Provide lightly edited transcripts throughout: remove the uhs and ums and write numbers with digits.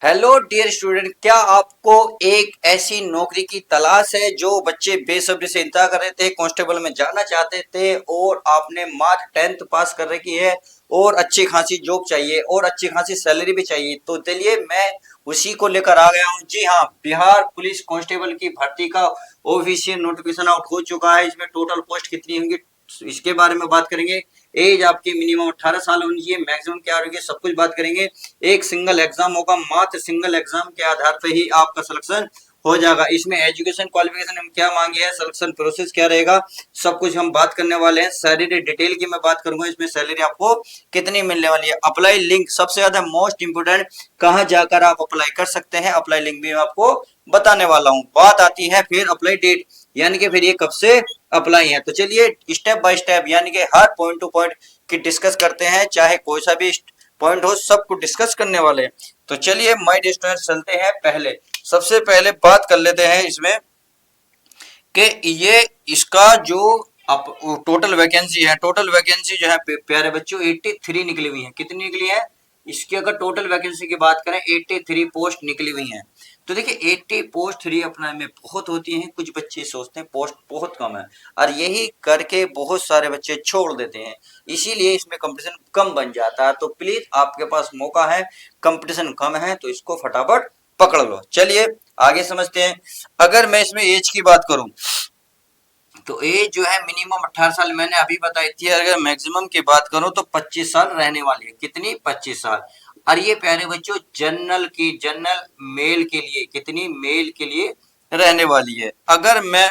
Hello dear student, क्या आपको एक ऐसी नौकरी की तलाश है जो बच्चे बेसब्री से इंतजार कर रहे थे, कांस्टेबल में जाना चाहते थे और आपने मात्र 10th पास कर रखी है और अच्छी खासी जॉब चाहिए और अच्छी खासी सैलरी भी चाहिए। तो चलिए मैं उसी को लेकर आ गया हूँ। जी हाँ, बिहार पुलिस कांस्टेबल की भर्ती का ऑफिशियल नोटिफिकेशन आउट हो चुका है। इसमें टोटल पोस्ट कितनी होंगी इसके बारे में बात करेंगे। एज आपकी मिनिमम 18 साल होनी चाहिए, मैक्सिमम क्या होगी सब कुछ बात करेंगे। एक सिंगल एग्जाम होगा, मात्र सिंगल एग्जाम के आधार पे ही आपका सिलेक्शन हो जाएगा। इसमें एजुकेशन क्वालिफिकेशन हम क्या मांगे हैं, सिलेक्शन प्रोसेस क्या रहेगा, सब कुछ हम बात करने वाले हैं। सैलरी डिटेल की मैं बात करूंगा, इसमें सैलरी आपको कितनी मिलने वाली है। अप्लाई लिंक सबसे ज्यादा मोस्ट इंपोर्टेंट, कहां जाकर आप अप्लाई कर सकते हैं, अप्लाई लिंक भी मैं आपको बताने वाला हूं। बात आती है फिर अप्लाई डेट, यानी कि फिर ये कब से अप्लाई है। तो चलिए स्टेप बाय स्टेप यानी कि हर पॉइंट टू पॉइंट की डिस्कस करते हैं, चाहे कोई सा भी पॉइंट हो सबको डिस्कस करने वाले हैं। तो चलिए माय डियर स्टूडेंट्स चलते हैं। पहले सबसे पहले बात कर लेते हैं इसमें कि ये इसका जो टोटल वैकेंसी है, टोटल वैकेंसी जो है प्यारे बच्चों 83 निकली हुई है। कितनी निकली है इसकी, अगर टोटल वैकेंसी की बात करें 83 पोस्ट निकली हुई है। तो देखिए 80 पोस्ट 3 अपना में बहुत होती हैं, कुछ बच्चे सोचते हैं पोस्ट बहुत कम है और यही करके बहुत सारे बच्चे छोड़ देते हैं, इसीलिए इसमें कंपटीशन कम बन जाता है। तो प्लीज आपके पास मौका है, कंपटीशन कम है तो इसको फटाफट पकड़ लो। चलिए आगे समझते हैं। अगर मैं इसमें एज की बात करूं तो एज जो है मिनिमम 18 साल मैंने अभी बताई थी। अगर मैक्सिमम की बात करूं तो 25 साल रहने वाली है। कितनी, 25 साल। और ये प्यारे बच्चों जनरल मेल के लिए, कितनी मेल के लिए रहने वाली है। अगर मैं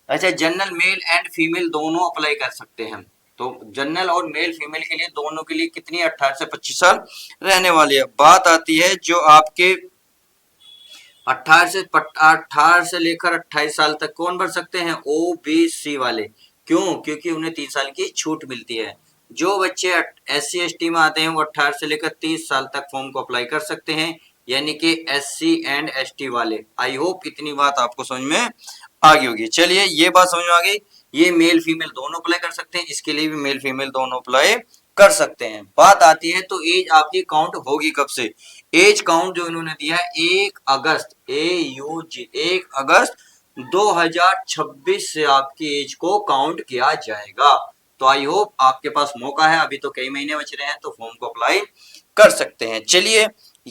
अच्छा, जनरल मेल एंड फीमेल दोनों अप्लाई कर सकते हैं। तो जनरल और मेल फीमेल के लिए दोनों के लिए कितनी 18 से 25 साल रहने वाली है। बात आती है जो आपके 18 से लेकर 28 साल तक कौन भर सकते हैं, ओबीसी वाले। क्यों, क्योंकि उन्हें 3 साल की छूट मिलती है। जो बच्चे SC ST में आते हैं वो 18 से लेकर 30 साल तक फॉर्म को अप्लाई कर सकते हैं, यानी कि SC एंड ST वाले। आई होप इतनी बात आपको समझ में आ गई होगी। चलिए ये बात समझ में आ गई, ये मेल फीमेल दोनों अप्लाई कर सकते हैं, इसके लिए भी मेल फीमेल दोनों अप्लाई कर सकते हैं। बात आती है तो एज आपकी काउंट होगी कब से। एज काउंट जो इन्होंने दिया है 1 अगस्त, AUG 1 अगस्त 2026 से आपकी एज को काउंट किया जाएगा। तो आई होप आपके पास मौका है, अभी तो कई महीने बच रहे हैं तो फॉर्म को अप्लाई कर सकते हैं। चलिए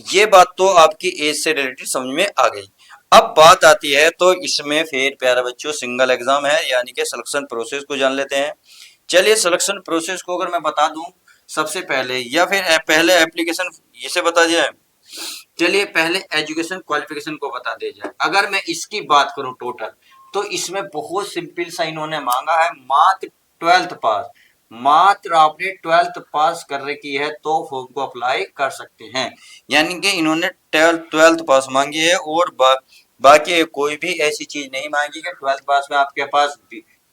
ये बात तो आपकी एज से रिलेटेड समझ में आ गई। अब बात आती है तो इसमें फिर प्यारे बच्चों सिंगल एग्जाम है, यानी कि सिलेक्शन प्रोसेस को जान लेते हैं। चलिए सिलेक्शन प्रोसेस को अगर मैं बता दूं सबसे पहले, या फिर पहले एप्लीकेशन इसे बता दिया है। चलिए पहले एजुकेशन क्वालिफिकेशन को बता दिया जाए। अगर मैं इसकी बात करूं टोटल, तो इसमें बहुत सिंपल सा इन्होंने मांगा है, मात्र 12th पास। मात्र आपने 12th पास कर रखी है तो फॉर्म को अप्लाई कर सकते हैं, यानी कि इन्होंने 12th पास मांगी है और बाकी कोई भी ऐसी चीज नहीं मांगी कि 12th पास में आपके पास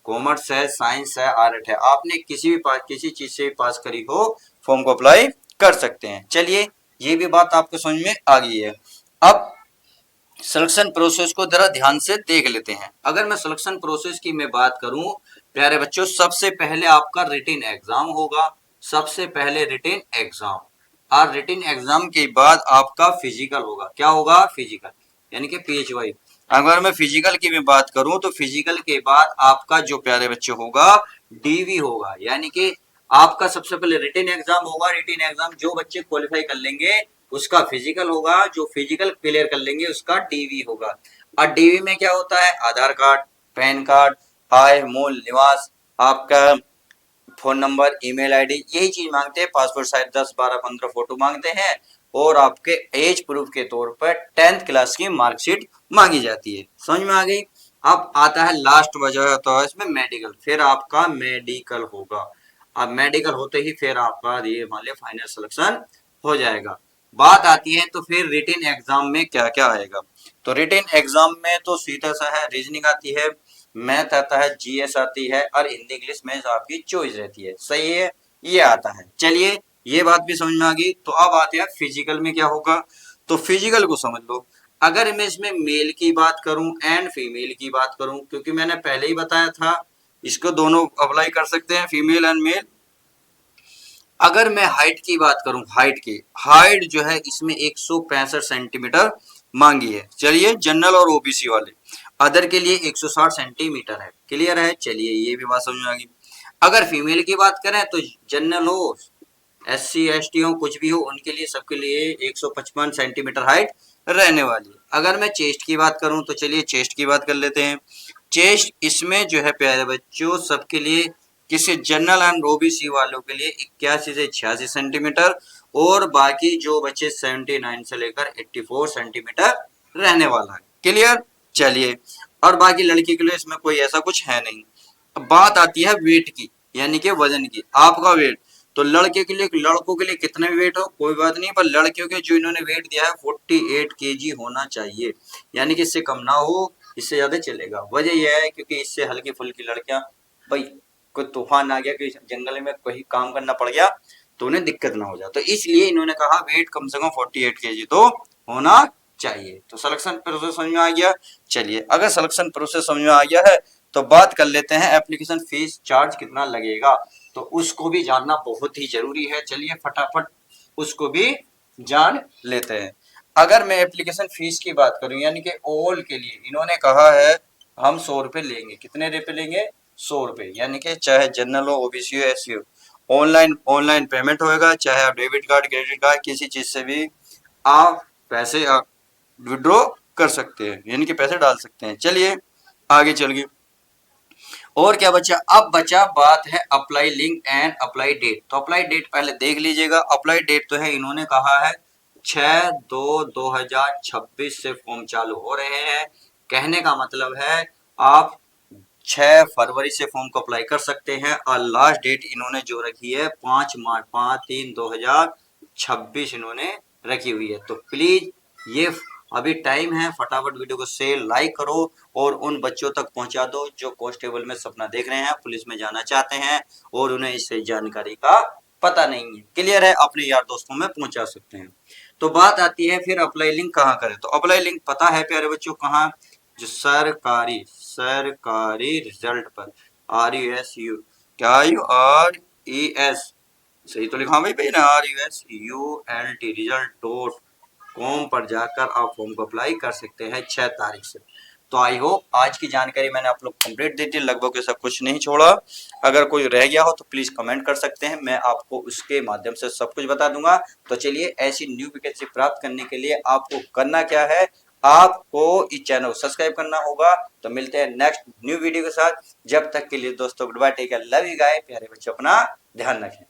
कॉमर्स है, साइंस है, आर्ट है, आपने किसी भी पास किसी चीज से भी पास करी हो फॉर्म को अप्लाई कर सकते हैं। चलिए ये भी बात आपको समझ में आ गई है। अब सिलेक्शन प्रोसेस को जरा ध्यान से देख लेते हैं। अगर मैं सिलेक्शन प्रोसेस की मैं बात करूं प्यारे बच्चों, सबसे पहले आपका रिटन एग्जाम होगा, सबसे पहले रिटन एग्जाम, और रिटन एग्जाम के बाद आपका फिजिकल होगा। क्या होगा, फिजिकल, यानी कि PHY। अगर मैं फिजिकल की भी बात करूं तो फिजिकल के बाद आपका जो प्यारे बच्चे होगा DV होगा, यानी कि आपका सबसे पहले रिटन एग्जाम होगा। रिटन एग्जाम जो बच्चे क्वालिफाई कर लेंगे उसका फिजिकल होगा, जो फिजिकल क्लियर कर लेंगे उसका DV होगा। और DV में क्या होता है, आधार कार्ड, पैन कार्ड, आय, मूल निवास, आपका फोन नंबर, ईमेल आईडी, यही चीज मांगते हैं। पासपोर्ट साइज 10, 12, 15 फोटो मांगते हैं और आपके एज प्रूफ के तौर पर 10th क्लास की मार्कशीट मांगी जाती है। समझ में आ गई। अब आता है लास्ट वजह, तो है इसमें मेडिकल, फिर आपका मेडिकल होगा। अब मेडिकल होते ही फिर आपका ये मान लिया फाइनल सिलेक्शन हो जाएगा। बात आती है तो फिर रिटन एग्जाम में क्या क्या आएगा। तो रिटन एग्जाम में तो सीधा सा है, रीजनिंग आती है, मैथ आता है, GS आती है और हिंदी इंग्लिश में आपकी चॉइस रहती है। सही है, ये आता है। चलिए ये बात भी समझ में आ गई। तो अब आते हैं फिजिकल में क्या होगा। तो फिजिकल को समझ लो। अगर मैं इसमें मेल की बात करूं एंड फीमेल की बात करूं, क्योंकि मैंने पहले ही बताया था इसको दोनों अप्लाई कर सकते हैं, फीमेल एंड मेल। अगर मैं हाइट की बात करूं, हाइट जो है इसमें 165 सेंटीमीटर मांगी है। चलिए जनरल और ओबीसी वाले, अदर के लिए 160 सेंटीमीटर है। क्लियर है, चलिए ये भी बात समझ में आ गई। अगर फीमेल की बात करें तो जनरल हो, SC ST हो, कुछ भी हो, उनके लिए सबके लिए 155 सेंटीमीटर हाइट रहने वाली है। अगर मैं चेस्ट की बात करूं तो चलिए चेस्ट की बात कर लेते हैं। चेस्ट इसमें जो है प्यारे बच्चों सबके लिए, किसी जनरल एंड ओबीसी वालों के लिए 81 से 86 सेंटीमीटर, और बाकी जो बच्चे 79 से लेकर 84 सेंटीमीटर रहने वाला है। क्लियर, चलिए। और बाकी लड़की के लिए इसमें कोई ऐसा कुछ है नहीं। अब बात आती है वेट की, यानी कि वजन की। आपका वेट तो लड़के के लिए, लड़कों के लिए कितने वेट हो कोई बात नहीं, पर लड़कियों के जो इन्होंने वेट दिया है 48 kg होना चाहिए, यानी कि इससे कम ना हो, इससे ज्यादा चलेगा। वजह यह है क्योंकि इससे हल्की फुल्की लड़कियां, भाई कोई तूफान आ गया, कोई जंगल में कहीं काम करना पड़ गया तो उन्हें दिक्कत ना हो जाए, तो इसलिए इन्होंने कहा वेट कम से कम 48 kg तो होना चाहिए। तो सिलेक्शन प्रोसेस समझ में आ गया। चलिए अगर सिलेक्शन प्रोसेस समझ में आ गया है तो बात कर लेते हैं एप्लीकेशन फीस चार्ज कितना लगेगा, तो उसको भी जानना बहुत ही जरूरी है। चलिए फटाफट उसको भी जान लेते हैं। अगर मैं एप्लीकेशन फीस की बात करूं, यानी कि ऑल के लिए इन्होंने कहा है हम 100 रुपए लेंगे। कितने रुपए लेंगे? 100 रुपए, यानी कि चाहे जनरल हो, ओबीसी हो, एससी हो, ऑनलाइन पेमेंट होएगा। चाहे आप डेबिट कार्ड, क्रेडिट कार्ड, किसी चीज से भी आप पैसे विड्रॉ कर सकते हैं, यानी कि पैसे डाल सकते हैं। चलिए आगे चल गए। और क्या बचा? अब बचा बात है apply link and apply date. तो अप्लाई डेट पहले देख लीजिएगा। अप्लाई डेट तो है, इन्होंने कहा है 6/2/2026 से फॉर्म चालू हो रहे हैं। कहने का मतलब है आप 6 फरवरी से फॉर्म को अप्लाई कर सकते हैं, और लास्ट डेट इन्होंने जो रखी है 5/3/2026 इन्होंने रखी हुई है। तो प्लीज ये अभी टाइम है, फटाफट वीडियो को शेयर लाइक करो और उन बच्चों तक पहुंचा दो जो कांस्टेबल में सपना देख रहे हैं, पुलिस में जाना चाहते हैं और उन्हें इस जानकारी का पता नहीं है। क्लियर है, अपने यार दोस्तों में पहुंचा सकते हैं। तो बात आती है फिर अप्लाई लिंक कहाँ करें। तो अप्लाई लिंक पता है प्यारे बच्चों कहाँ? जो सरकारी रिजल्ट पर, RUSU, क्या RES, सही तो लिखा भाई ना, RUSULT result.com पर जाकर आप फॉर्म को अप्लाई कर सकते हैं 6 तारीख से। तो आई होप आज की जानकारी मैंने आप लोग कंप्लीट दे दी, लगभग ऐसा कुछ नहीं छोड़ा। अगर कोई रह गया हो तो प्लीज कमेंट कर सकते हैं, मैं आपको उसके माध्यम से सब कुछ बता दूंगा। तो चलिए ऐसी न्यू वैकेंसी प्राप्त करने के लिए आपको करना क्या है, आपको इस चैनल को सब्सक्राइब करना होगा। तो मिलते हैं नेक्स्ट न्यू वीडियो के साथ, जब तक के लिए दोस्तों goodbye, take care, love you guys, प्यारे बच्चों अपना ध्यान रखें।